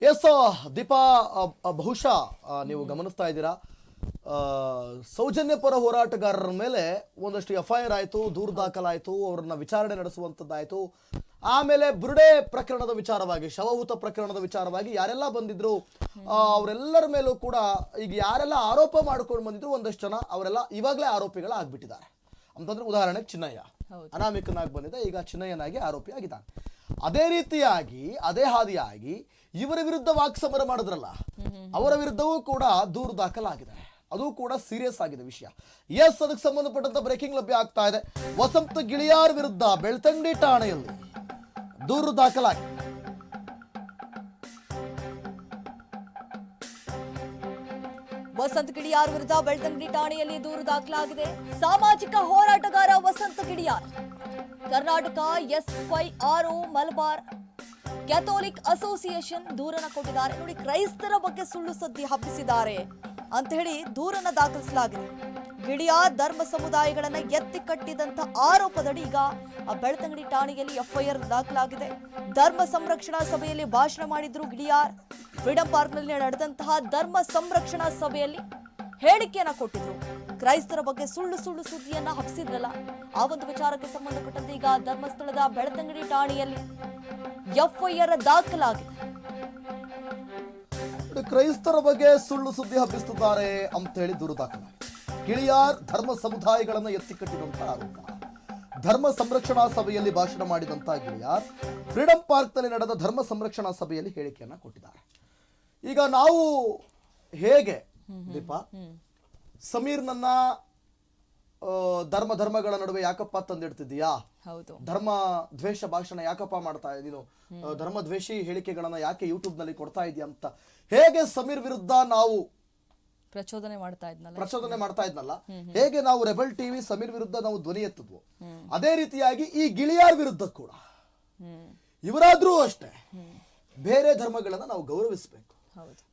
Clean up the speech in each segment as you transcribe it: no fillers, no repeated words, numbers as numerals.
S Deepa, ಬಹುಶಃ ನೀವು ಗಮನಿಸ್ತಾ ಇದ್ದೀರಾ, ಸೌಜನ್ಯ ಪರ ಹೋರಾಟಗಾರರ ಮೇಲೆ ಒಂದಷ್ಟು FIR ಆಯಿತು, ದೂರು ದಾಖಲಾಯಿತು, ಅವರನ್ನ ವಿಚಾರಣೆ ನಡೆಸುವಂಥದ್ದಾಯಿತು. ಆಮೇಲೆ ಬುರುಡೆ ಪ್ರಕರಣದ ವಿಚಾರವಾಗಿ, ಶವಹೂತ ಪ್ರಕರಣದ ವಿಚಾರವಾಗಿ ಯಾರೆಲ್ಲ ಬಂದಿದ್ರು ಅವರೆಲ್ಲರ ಮೇಲೂ ಕೂಡ ಈಗ ಯಾರೆಲ್ಲ ಆರೋಪ ಮಾಡ್ಕೊಂಡು ಬಂದಿದ್ರು ಒಂದಷ್ಟು ಜನ ಅವರೆಲ್ಲ ಇವಾಗಲೇ ಆರೋಪಿಗಳಾಗ್ಬಿಟ್ಟಿದ್ದಾರೆ. ಅಂತಂದ್ರೆ ಉದಾಹರಣೆಗೆ ಚಿನ್ನಯ್ಯ ಅನಾಮಿಕನಾಗಿ ಬಂದಿದೆ, ಈಗ ಚಿನ್ನಯ್ಯನಾಗಿ ಆರೋಪಿ ಆಗಿದ್ದಾನೆ. ಅದೇ ರೀತಿಯಾಗಿ ಅದೇ ಹಾದಿಯಾಗಿ ಇವರ ವಿರುದ್ಧ ವಾಕ್ಸಮರ ಮಾಡಿದ್ರಲ್ಲ, ಅವರ ವಿರುದ್ಧವೂ ಕೂಡ ದೂರು ದಾಖಲಾಗಿದೆ. ಅದು ಕೂಡ ಸೀರಿಯಸ್ ಆಗಿದೆ ವಿಷಯ. ಎಸ್, ಅದಕ್ಕೆ ಸಂಬಂಧಪಟ್ಟಂತ ಬ್ರೇಕಿಂಗ್ ಲಭ್ಯ ಆಗ್ತಾ ಇದೆ. ವಸಂತ ಗಿಳಿಯಾರ್ ವಿರುದ್ಧ ಬೆಳ್ತಂಗಡಿ ಠಾಣೆಯಲ್ಲಿ ದೂರು ದಾಖಲಾಗಿದೆ. ವಸಂತ ಗಿಳಿಯಾರ್ ವಿರುದ್ಧ ಬೆಳ್ತಂಗಡಿ ಠಾಣೆಯಲ್ಲಿ ದೂರು ದಾಖಲಾಗಿದೆ. ಸಾಮಾಜಿಕ ಹೋರಾಟಗಾರ Vasant Giliyar Karnataka SYRO Malabar Catholic Association ದೂರನ್ನ ಕೊಟ್ಟಿದ್ದಾರೆ. ನೋಡಿ, ಕ್ರೈಸ್ತರ ಬಗ್ಗೆ ಸುಳ್ಳು ಸುದ್ದಿ ಹಬ್ಬಿಸಿದ್ದಾರೆ ಅಂತ ಹೇಳಿ ದೂರನ್ನ ದಾಖಲಿಸಲಾಗಿದೆ. ಗಿಳಿಯಾರ್ ಧರ್ಮ ಸಮುದಾಯಗಳನ್ನ ಎತ್ತಿ ಕಟ್ಟಿದಂತ ಆರೋಪದಡಿ ಈಗ ಬೆಳ್ತಂಗಡಿ ಠಾಣೆಯಲ್ಲಿ FIR ದಾಖಲಾಗಿದೆ. ಧರ್ಮ ಸಂರಕ್ಷಣಾ ಸಭೆಯಲ್ಲಿ ಭಾಷಣ ಮಾಡಿದ್ರು ಗಿಳಿಯಾರ್. ಫ್ರೀಡಂ ಪಾರ್ಕ್ನಲ್ಲಿ ನಡೆದಂತಹ ಧರ್ಮ ಸಂರಕ್ಷಣಾ ಸಭೆಯಲ್ಲಿ ಹೇಳಿಕೆಯನ್ನ ಕೊಟ್ಟಿದ್ರು. ಕ್ರೈಸ್ತರ ಬಗ್ಗೆ ಸುಳ್ಳು ಸುದ್ದಿಯನ್ನ ಹಬ್ಬಿಸಿದ್ರಲ್ಲ, ಆ ಒಂದು ವಿಚಾರಕ್ಕೆ ಸಂಬಂಧಪಟ್ಟಂತೆ ಈಗ ಧರ್ಮಸ್ಥಳದ ಬೆಳ್ತಂಗಡಿ ಠಾಣೆಯಲ್ಲಿ FIR ದಾಖಲಾಗಿದೆ. ಕ್ರೈಸ್ತರ ಬಗ್ಗೆ ಸುಳ್ಳು ಸುದ್ದಿ ಹಬ್ಬಿಸುತ್ತಿದ್ದಾರೆ ಅಂತ ಹೇಳಿ ದೂರು ದಾಖಲಾಗಿದೆ. ಗಿಳಿಯಾರ್ ಧರ್ಮ ಸಮುದಾಯಗಳನ್ನು ಎತ್ತಿಕಟ್ಟಿದಂತಹ ಆರೋಪ. ಧರ್ಮ ಸಂರಕ್ಷಣಾ ಸಭೆಯಲ್ಲಿ ಭಾಷಣ ಮಾಡಿದಂತಹ ಗಿಳಿಯಾರ್ ಫ್ರೀಡಂ ಪಾರ್ಕ್ನಲ್ಲಿ ನಡೆದ ಧರ್ಮ ಸಂರಕ್ಷಣಾ ಸಭೆಯಲ್ಲಿ ಹೇಳಿಕೆಯನ್ನ ಕೊಟ್ಟಿದ್ದಾರೆ. ಈಗ ನಾವು ಹೇಗೆ ದೀಪಾ ಸಮೀರ್ನನ್ನ ಧರ್ಮಗಳ ನಡುವೆ ಯಾಕಪ್ಪ ತಂದಿಡ್ತಿದ್ದೀಯಾ, ಧರ್ಮ ದ್ವೇಷ ಭಾಷಣ ಯಾಕಪ್ಪ ಮಾಡ್ತಾ ನೀನು, ಧರ್ಮ ದ್ವೇಷಿ ಹೇಳಿಕೆಗಳನ್ನ ಯಾಕೆ ಯೂಟ್ಯೂಬ್ ನಲ್ಲಿ ಕೊಡ್ತಾ ಇದೀಯ ಅಂತ ಹೇಗೆ ಸಮೀರ್ ವಿರುದ್ಧ ನಾವು ಪ್ರಚೋದನೆ ಮಾಡ್ತಾ ಇದ್ನಲ್ಲ, ಹೇಗೆ ನಾವು ರೆಬಲ್ ಟಿವಿ ಸಮೀರ್ ವಿರುದ್ಧ ನಾವು ಧ್ವನಿ ಎತ್ತಿದ್ವು, ಅದೇ ರೀತಿಯಾಗಿ ಈ ಗಿಳಿಯಾರ್ ವಿರುದ್ಧ ಕೂಡ ಇವರಾದ್ರೂ ಅಷ್ಟೇ ಬೇರೆ ಧರ್ಮಗಳನ್ನ ನಾವು ಗೌರವಿಸಬೇಕು.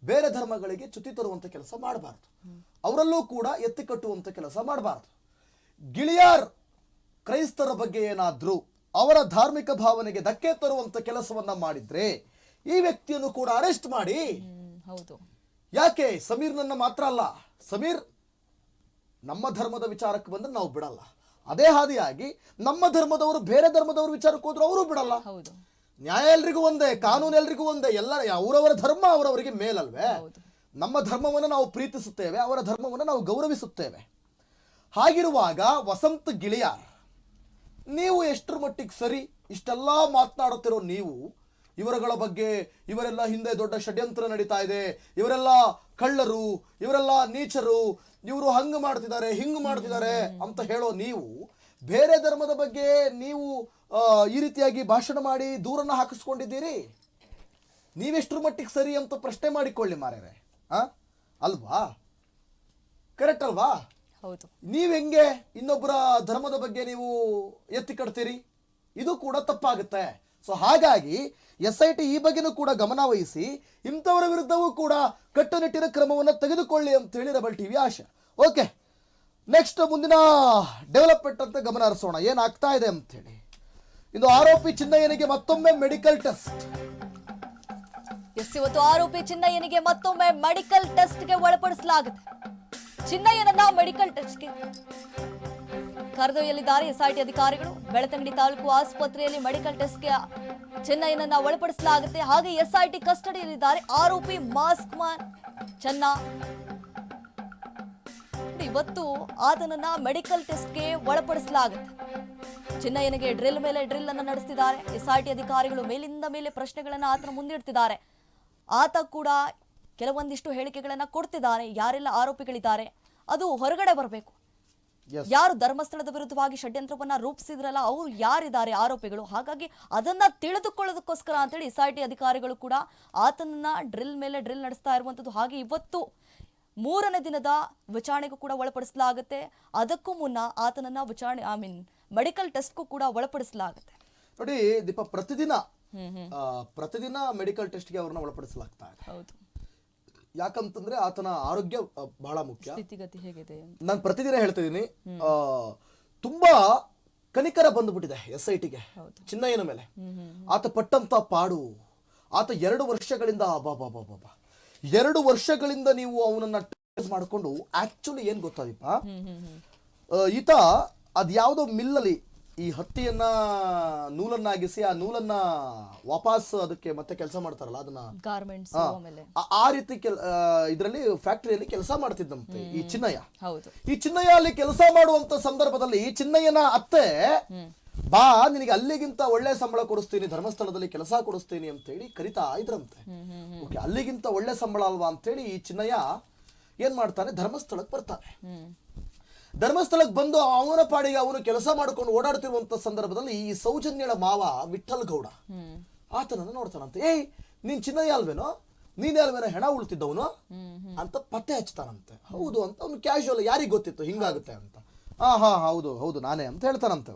ಬೇರೆ ಧರ್ಮಗಳಿಗೆ ಚ್ಯುತಿ ತರುವಂತ ಕೆಲಸ ಮಾಡಬಾರ್ದು, ಅವರಲ್ಲೂ ಕೂಡ ಎತ್ತಿ ಕಟ್ಟುವಂತ ಕೆಲಸ ಮಾಡಬಾರ್ದು. ಗಿಳಿಯಾರ್ ಕ್ರೈಸ್ತರ ಬಗ್ಗೆ ಏನಾದ್ರೂ ಅವರ ಧಾರ್ಮಿಕ ಭಾವನೆಗೆ ಧಕ್ಕೆ ತರುವಂತ ಕೆಲಸವನ್ನ ಮಾಡಿದ್ರೆ ಈ ವ್ಯಕ್ತಿಯನ್ನು ಕೂಡ ಅರೆಸ್ಟ್ ಮಾಡಿ. ಯಾಕೆ ಸಮೀರ್ನನ್ನ ಮಾತ್ರ ಅಲ್ಲ, ಸಮೀರ್ ನಮ್ಮ ಧರ್ಮದ ವಿಚಾರಕ್ಕೆ ಬಂದ್ರೆ ನಾವು ಬಿಡಲ್ಲ, ಅದೇ ಹಾದಿಯಾಗಿ ನಮ್ಮ ಧರ್ಮದವರು ಬೇರೆ ಧರ್ಮದವರು ವಿಚಾರಕ್ಕೆ ಹೋದ್ರು ಅವರು ಬಿಡಲ್ಲ. ನ್ಯಾಯ ಎಲ್ರಿಗೂ ಒಂದೇ, ಕಾನೂನು ಎಲ್ರಿಗೂ ಒಂದೇ, ಎಲ್ಲ ಅವರವರ ಧರ್ಮ ಅವರವರಿಗೆ ಮೇಲಲ್ವೇ. ನಮ್ಮ ಧರ್ಮವನ್ನು ನಾವು ಪ್ರೀತಿಸುತ್ತೇವೆ, ಅವರ ಧರ್ಮವನ್ನು ನಾವು ಗೌರವಿಸುತ್ತೇವೆ. ಹಾಗಿರುವಾಗ ವಸಂತ ಗಿಳಿಯಾರ್, ನೀವು ಎಷ್ಟರ ಮಟ್ಟಿಗೆ ಸರಿ ಇಷ್ಟೆಲ್ಲ ಮಾತನಾಡುತ್ತಿರೋ ನೀವು ಇವರುಗಳ ಬಗ್ಗೆ, ಇವರೆಲ್ಲ ಹಿಂದೆ ದೊಡ್ಡ ಷಡ್ಯಂತ್ರ ನಡೀತಾ ಇದೆ, ಇವರೆಲ್ಲ ಕಳ್ಳರು, ಇವರೆಲ್ಲ ನೀಚರು, ಇವರು ಹಂಗ ಮಾಡ್ತಿದ್ದಾರೆ ಹಿಂಗ್ ಮಾಡ್ತಿದ್ದಾರೆ ಅಂತ ಹೇಳೋ ನೀವು ಬೇರೆ ಧರ್ಮದ ಬಗ್ಗೆ ನೀವು ಈ ರೀತಿಯಾಗಿ ಭಾಷಣ ಮಾಡಿ ದೂರನ್ನ ಹಾಕಿಸ್ಕೊಂಡಿದ್ದೀರಿ. ನೀವೆಷ್ಟರ ಮಟ್ಟಿಗೆ ಸರಿ ಅಂತ ಪ್ರಶ್ನೆ ಮಾಡಿಕೊಳ್ಳಿ ಮಾರ್ಯಾರೆ, ಅಲ್ವಾ? ಕರೆಕ್ಟ್ ಅಲ್ವಾ? ನೀವ್ ಹೆಂಗೆ ಇನ್ನೊಬ್ಬರ ಧರ್ಮದ ಬಗ್ಗೆ ನೀವು ಎತ್ತಿ ಕಟ್ತೀರಿ? ಇದು ಕೂಡ ತಪ್ಪಾಗುತ್ತೆ. ಸೊ ಹಾಗಾಗಿ SIT ಈ ಬಗ್ಗೆನೂ ಕೂಡ ಗಮನ ವಹಿಸಿ ಇಂಥವರ ವಿರುದ್ಧವೂ ಕೂಡ ಕಟ್ಟುನಿಟ್ಟಿನ ಕ್ರಮವನ್ನು ತೆಗೆದುಕೊಳ್ಳಿ ಅಂತ ಹೇಳಿ ರೆಬಲ್ ಟಿವಿ ಆಶೆ. ಓಕೆ, ನೆಕ್ಸ್ಟ್ ಮುಂದಿನ ಡೆವಲಪ್ಮೆಂಟ್ ಅಂತ ಗಮನ ಹರಿಸೋಣ, ಏನಾಗ್ತಾ ಇದೆ ಅಂತ ಹೇಳಿ. ಇದು ಆರೋಪಿ ಚಿನ್ನಯ್ಯನಿಗೆ ಮತ್ತೊಮ್ಮೆ ಮೆಡಿಕಲ್ ಟೆಸ್ಟ್. ಇವತ್ತು ಆರೋಪಿ ಚಿನ್ನಯ್ಯನಿಗೆ ಮತ್ತೊಮ್ಮೆ ಮೆಡಿಕಲ್ ಟೆಸ್ಟ್ಗೆ ಒಳಪಡಿಸಲಾಗಿದೆ. ಚಿನ್ನಯ್ಯನನ್ನ ಮೆಡಿಕಲ್ ಟೆಸ್ಟ್ಗೆ ಕರೆದೊಯ್ಯಲಿದ್ದಾರೆ SIT ಅಧಿಕಾರಿಗಳು. ಬೆಳ್ತಂಗಡಿ ತಾಲೂಕು ಆಸ್ಪತ್ರೆಯಲ್ಲಿ ಮೆಡಿಕಲ್ ಟೆಸ್ಟ್ಗೆ ಚಿನ್ನಯ್ಯನನ್ನ ಒಳಪಡಿಸಲಾಗುತ್ತೆ. ಹಾಗೆ SIT ಕಸ್ಟಡಿಯಲ್ಲಿದ್ದಾರೆ ಆರೋಪಿ ಮಾಸ್ಕ್ ಮ್ಯಾನ್ ಚೆನ್ನ. ಇವತ್ತು ಆತನನ್ನ ಮೆಡಿಕಲ್ ಟೆಸ್ಟ್ಗೆ ಒಳಪಡಿಸಲಾಗುತ್ತೆ. ಚಿನ್ನಯ್ಯನಿಗೆ ಡ್ರಿಲ್ ಮೇಲೆ ಡ್ರಿಲ್ ಅನ್ನು ನಡೆಸ್ತಿದ್ದಾರೆ SIT ಅಧಿಕಾರಿಗಳು. ಮೇಲಿಂದ ಮೇಲೆ ಪ್ರಶ್ನೆಗಳನ್ನ ಆತನ ಮುಂದಿಡ್ತಿದ್ದಾರೆ. ಆತ ಕೂಡ ಕೆಲವೊಂದಿಷ್ಟು ಹೇಳಿಕೆಗಳನ್ನ ಕೊಡ್ತಿದ್ದಾರೆ. ಯಾರೆಲ್ಲ ಆರೋಪಿಗಳಿದ್ದಾರೆ ಅದು ಹೊರಗಡೆ ಬರಬೇಕು. ಯಾರು ಧರ್ಮಸ್ಥಳದ ವಿರುದ್ಧವಾಗಿ ಷಡ್ಯಂತ್ರವನ್ನ ರೂಪಿಸಿದ್ರಲ್ಲ ಅವರು ಯಾರಿದ್ದಾರೆ ಆರೋಪಿಗಳು, ಹಾಗಾಗಿ ಅದನ್ನ ತಿಳಿದುಕೊಳ್ಳೋದಕ್ಕೋಸ್ಕರ ಅಂತೇಳಿ SIT ಅಧಿಕಾರಿಗಳು ಕೂಡ ಆತನನ್ನ ಡ್ರಿಲ್ ಮೇಲೆ ಡ್ರಿಲ್ ನಡೆಸ್ತಾ ಇರುವಂತದ್ದು. ಹಾಗೆ ಇವತ್ತು 3ನೇ ದಿನದ ವಿಚಾರಣೆಗೂ ಕೂಡ ಒಳಪಡಿಸಲಾಗುತ್ತೆ. ಅದಕ್ಕೂ ಮುನ್ನ ಆತನನ್ನ ವಿಚಾರಣೆ ಮೆಡಿಕಲ್ ಟೆಸ್ಟ್ಗೂ ಕೂಡ ಒಳಪಡಿಸಲಾಗುತ್ತೆ. ನೋಡಿ ದೀಪ, ಪ್ರತಿದಿನ ಮೆಡಿಕಲ್ ಟೆಸ್ಟ್ಗೆ ಅವ್ರನ್ನ ಒಳಪಡಿಸಲಾಗ್ತಾ ಇದೆ. ಹೌದು, ಯಾಕಂತಂದ್ರೆ ಆತನ ಆರೋಗ್ಯ ಬಹಳ ಮುಖ್ಯ. ಸ್ಥಿತಿಗತಿ ಹೇಗಿದೆ ನಾನು ಪ್ರತಿದಿನ ಹೇಳ್ತಿದ್ದೀನಿ. ತುಂಬಾ ಕನಿಕರ ಬಂದ್ಬಿಟ್ಟಿದೆ SITಗೆ ಚಿನ್ನಯ್ಯನ ಮೇಲೆ. ಆತ ಪಟ್ಟಂತ ಪಾಡು, ಆತ 2 ವರ್ಷಗಳಿಂದ 2 ವರ್ಷಗಳಿಂದ ನೀವು ಅವನನ್ನ ಟ್ರೇಸ್ ಮಾಡಿಕೊಂಡು ಆಕ್ಚುಲಿ ಏನ್ ಗೊತ್ತಾ ದೀಪ, ಈತ ಅದ್ಯಾವುದೋ ಮಿಲ್ಲಲ್ಲಿ ಈ ಹತ್ತಿಯನ್ನ ನೂಲನ್ನಾಗಿಸಿ ಆ ನೂಲನ್ನ ವಾಪಸ್ ಅದಕ್ಕೆ ಮತ್ತೆ ಕೆಲಸ ಮಾಡ್ತಾರಲ್ಲ ಅದನ್ನ ಗಾರ್ಮೆಂಟ್ಸ್ ಆ ರೀತಿ ಇದರಲ್ಲಿ ಫ್ಯಾಕ್ಟರಿಯಲ್ಲಿ ಕೆಲಸ ಮಾಡ್ತಿದ್ದಂತೆ ಈ ಚಿನ್ನಯ್ಯ. ಹೌದು. ಈ ಚಿನ್ನಯ್ಯ ಅಲ್ಲಿ ಕೆಲಸ ಮಾಡುವಂತ ಸಂದರ್ಭದಲ್ಲಿ ಚಿನ್ನಯ್ಯನ ಅತ್ತೆ ಬಾ ನಿನಗೆ ಅಲ್ಲಿಗಿಂತ ಒಳ್ಳೆ ಸಂಬಳ ಕೊಡಿಸ್ತೀನಿ, ಧರ್ಮಸ್ಥಳದಲ್ಲಿ ಕೆಲಸ ಕೊಡಿಸ್ತೀನಿ ಅಂತ ಹೇಳಿ ಕರಿತಾ ಇದ್ರಂತೆ. ಓಕೆ, ಅಲ್ಲಿಗಿಂತ ಒಳ್ಳೆ ಸಂಬಳ ಅಲ್ವಾ ಅಂತ ಹೇಳಿ ಈ ಚಿನ್ನಯ್ಯ ಏನ್ ಮಾಡ್ತಾನೆ, ಧರ್ಮಸ್ಥಳಕ್ಕೆ ಬರ್ತಾನೆ. ಧರ್ಮಸ್ಥಳಕ್ಕೆ ಬಂದು ಅವನ ಪಾಡಿಗೆ ಅವನು ಕೆಲಸ ಮಾಡ್ಕೊಂಡು ಓಡಾಡ್ತಿರುವಂತ ಸಂದರ್ಭದಲ್ಲಿ ಈ ಸೌಜನ್ಯಳ ಮಾವ ವಿಠಲ್ ಗೌಡ ಆತನನ್ನು ನೋಡ್ತಾನಂತೆ. ಏಯ್ ನೀನ್ ಚಿನ್ನಯ್ಯ ಅಲ್ವೇನೋ, ನೀನೇ ಅಲ್ವೇನೋ ಹೆಣ ಉಳ್ತಿದ್ದವನು ಅಂತ ಪತ್ತೆ ಹಚ್ತಾನಂತೆ. ಹೌದು ಅಂತ ಅವ್ನು ಕ್ಯಾಶುವಲ್, ಯಾರಿಗ್ ಗೊತ್ತಿತ್ತು ಹಿಂಗಾಗುತ್ತೆ ಅಂತ. ಹಾ ಹೌದು ಹೌದು ನಾನೇ ಅಂತ ಹೇಳ್ತಾನಂತೆ.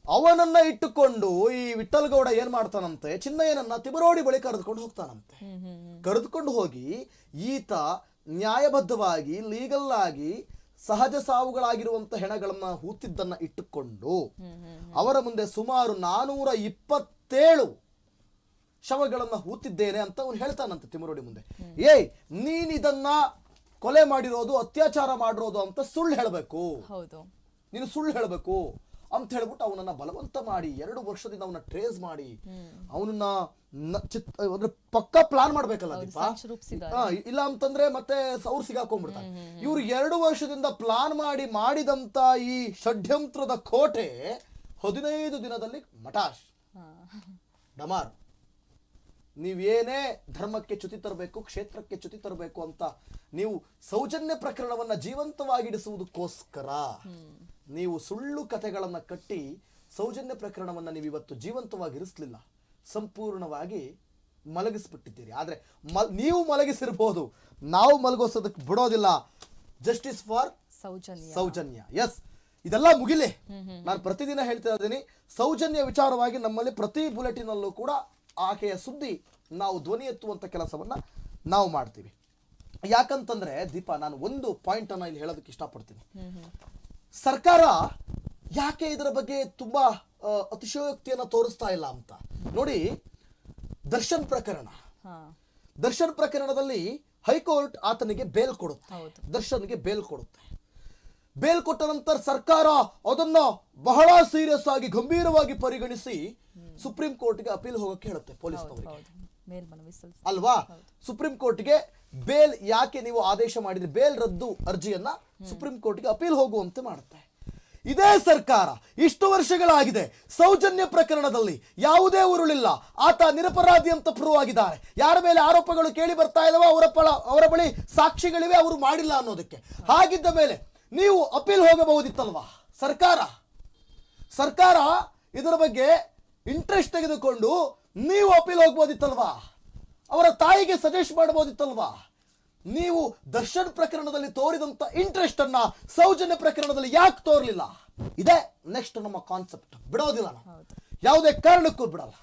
ಅವನನ್ನ ಇಟ್ಟುಕೊಂಡು ಈ ವಿಠಲ್ ಗೌಡ ಏನ್ ಮಾಡ್ತಾನಂತೆ, ಚಿನ್ನಯ್ಯನನ್ನ ತಿಬರೋಡಿ ಬಳಿ ಕರೆದುಕೊಂಡು ಹೋಗ್ತಾನಂತೆ. ಕರೆದುಕೊಂಡು ಹೋಗಿ ಈತ ನ್ಯಾಯಬದ್ಧವಾಗಿ ಲೀಗಲ್ ಆಗಿ ಸಹಜ ಸಾವುಗಳಾಗಿರುವಂತ ಹೆಣಗಳನ್ನ ಹೂತಿದ್ದನ್ನ ಇಟ್ಟುಕೊಂಡು ಅವರ ಮುಂದೆ ಸುಮಾರು 427 ಶವಗಳನ್ನ ಹೂತಿದ್ದೇನೆ ಅಂತ ಅವನು ಹೇಳ್ತಾನಂತೆ ತಿಮರೋಡಿ ಮುಂದೆ. ಏಯ್ ನೀನ್ ಇದನ್ನ ಕೊಲೆ ಮಾಡಿರೋದು, ಅತ್ಯಾಚಾರ ಮಾಡಿರೋದು ಅಂತ ಸುಳ್ಳು ಹೇಳಬೇಕು, ನೀನು ಸುಳ್ಳು ಹೇಳಬೇಕು ಅಂತ ಹೇಳ್ಬಿಟ್ಟು ಅವನನ್ನ ಬಲವಂತ ಮಾಡಿ 2 ವರ್ಷದಿಂದ ಅವನ್ನ ಟ್ರೇಸ್ ಮಾಡಿ ಅವನನ್ನ ಪಕ್ಕ ಪ್ಲಾನ್ ಮಾಡ್ಬೇಕಲ್ಲ ದೀಪ. ಇಲ್ಲ ಅಂತಂದ್ರೆ ಮತ್ತೆ ಅವ್ರು ಸಿಗಾಕೊಂಡ್ಬಿಡ್ತಾರೆ. ಇವ್ರು 2 ವರ್ಷದಿಂದ ಪ್ಲಾನ್ ಮಾಡಿದಂತ ಈ ಷಡ್ಯಂತ್ರದ ಕೋಟೆ 15 ದಿನದಲ್ಲಿ ಮಟಾಶ್ ಡಮಾರ್. ನೀವೇನೇ ಧರ್ಮಕ್ಕೆ ಚ್ಯುತಿ ತರಬೇಕು, ಕ್ಷೇತ್ರಕ್ಕೆ ಚ್ಯುತಿ ತರಬೇಕು ಅಂತ ನೀವು ಸೌಜನ್ಯ ಪ್ರಕರಣವನ್ನ ಜೀವಂತವಾಗಿಡಿಸುವುದಕ್ಕೋಸ್ಕರ ನೀವು ಸುಳ್ಳು ಕಥೆಗಳನ್ನ ಕಟ್ಟಿ ಸೌಜನ್ಯ ಪ್ರಕರಣವನ್ನ ನೀವು ಇವತ್ತು ಜೀವಂತವಾಗಿರಿಸಲಿಲ್ಲ, ಸಂಪೂರ್ಣವಾಗಿ ಮಲಗಿಸ್ಬಿಟ್ಟಿದ್ದೀರಿ. ಆದ್ರೆ ನೀವು ಮಲಗಿಸಿರ್ಬೋದು, ನಾವು ಮಲಗೋಸೋದಕ್ಕೆ ಬಿಡೋದಿಲ್ಲ. Justice for Soujanya. ಎಸ್, ಇದೆಲ್ಲ ಮುಗಿಲಿ. ನಾನು ಪ್ರತಿದಿನ ಹೇಳ್ತಾ ಇದ್ದೀನಿ, ಸೌಜನ್ಯ ವಿಚಾರವಾಗಿ ನಮ್ಮಲ್ಲಿ ಪ್ರತಿ ಬುಲೆಟಿನ್ ಅಲ್ಲೂ ಕೂಡ ಆಕೆಯ ಸುದ್ದಿ ನಾವು ಧ್ವನಿ ಎತ್ತುವಂತ ಕೆಲಸವನ್ನ ನಾವು ಮಾಡ್ತೀವಿ. ಯಾಕಂತಂದ್ರೆ ದೀಪ, ನಾನು ಒಂದು ಪಾಯಿಂಟ್ ಅನ್ನ ಇಲ್ಲಿ ಹೇಳೋದಕ್ಕೆ ಇಷ್ಟಪಡ್ತೀನಿ. ಸರ್ಕಾರ ಯಾಕೆ ಇದರ ಬಗ್ಗೆ ತುಂಬಾ ಅತಿಶಯೋಕ್ತಿಯನ್ನ ತೋರಿಸ್ತಾ ಇಲ್ಲ ಅಂತ ನೋಡಿ. ದರ್ಶನ್ ಪ್ರಕರಣದಲ್ಲಿ ಹೈಕೋರ್ಟ್ ಆತನಿಗೆ ಬೇಲ್ ಕೊಡುತ್ತೆ, ದರ್ಶನ್ಗೆ ಬೇಲ್ ಕೊಡುತ್ತೆ. ಬೇಲ್ ಕೊಟ್ಟ ನಂತರ ಸರ್ಕಾರ ಅದನ್ನ ಬಹಳ ಸೀರಿಯಸ್ ಆಗಿ ಗಂಭೀರವಾಗಿ ಪರಿಗಣಿಸಿ ಸುಪ್ರೀಂ ಕೋರ್ಟ್ಗೆ ಅಪೀಲ್ ಹೋಗಕ್ಕೆ ಹೇಳುತ್ತೆ ಪೊಲೀಸ್ನವರಿಗೆ, ಅಲ್ವಾ? ಸುಪ್ರೀಂ ಕೋರ್ಟ್ಗೆ ಬೇಲ್ ಯಾಕೆ ನೀವು ಆದೇಶ ಮಾಡಿದ್ರಿ, ಬೇಲ್ ರದ್ದು ಅರ್ಜಿಯನ್ನ ಸುಪ್ರೀಂ ಕೋರ್ಟ್ಗೆ ಅಪೀಲ್ ಹೋಗುವಂತೆ ಮಾಡುತ್ತೆ. ಇದೇ ಸರ್ಕಾರ ಇಷ್ಟು ವರ್ಷಗಳಾಗಿದೆ, ಸೌಜನ್ಯ ಪ್ರಕರಣದಲ್ಲಿ ಯಾವುದೇ ಉರುಳಿಲ್ಲ, ಆತ ನಿರಪರಾಧಿ ಅಂತ ಪ್ರೂವ್ ಆಗಿದ್ದಾರೆ. ಯಾರ ಮೇಲೆ ಆರೋಪಗಳು ಕೇಳಿ ಬರ್ತಾ ಇದಾವೋ ಅವರ ಬಳಿ ಸಾಕ್ಷಿಗಳಿವೆ, ಅವರು ಮಾಡಿಲ್ಲ ಅನ್ನೋದಕ್ಕೆ. ಹಾಗಿದ್ದ ಮೇಲೆ ನೀವು ಅಪೀಲ್ ಹೋಗಬಹುದಿತ್ತಲ್ವಾ? ಸರ್ಕಾರ ಇದರ ಬಗ್ಗೆ ಇಂಟ್ರೆಸ್ಟ್ ತೆಗೆದುಕೊಂಡು ನೀವು ಅಪೀಲ್ ಹೋಗ್ಬೋದಿತ್ತಲ್ವಾ? ಅವರ ತಾಯಿಗೆ ಸಜೆಸ್ಟ್ ಮಾಡಬಹುದಿತ್ತಲ್ವಾ? ನೀವು ದರ್ಶನ್ ಪ್ರಕರಣದಲ್ಲಿ ತೋರಿದಂತ ಇಂಟ್ರೆಸ್ಟ್ ಅನ್ನ ಸೌಜನ್ಯ ಪ್ರಕರಣದಲ್ಲಿ ಯಾಕೆ ತೋರ್ಲಿಲ್ಲ? ಇದೇ ನೆಕ್ಸ್ಟ್ ನಮ್ಮ ಕಾನ್ಸೆಪ್ಟ್. ಬಿಡೋದಿಲ್ಲ, ಯಾವುದೇ ಕಾರಣಕ್ಕೂ ಬಿಡಲ್ಲ.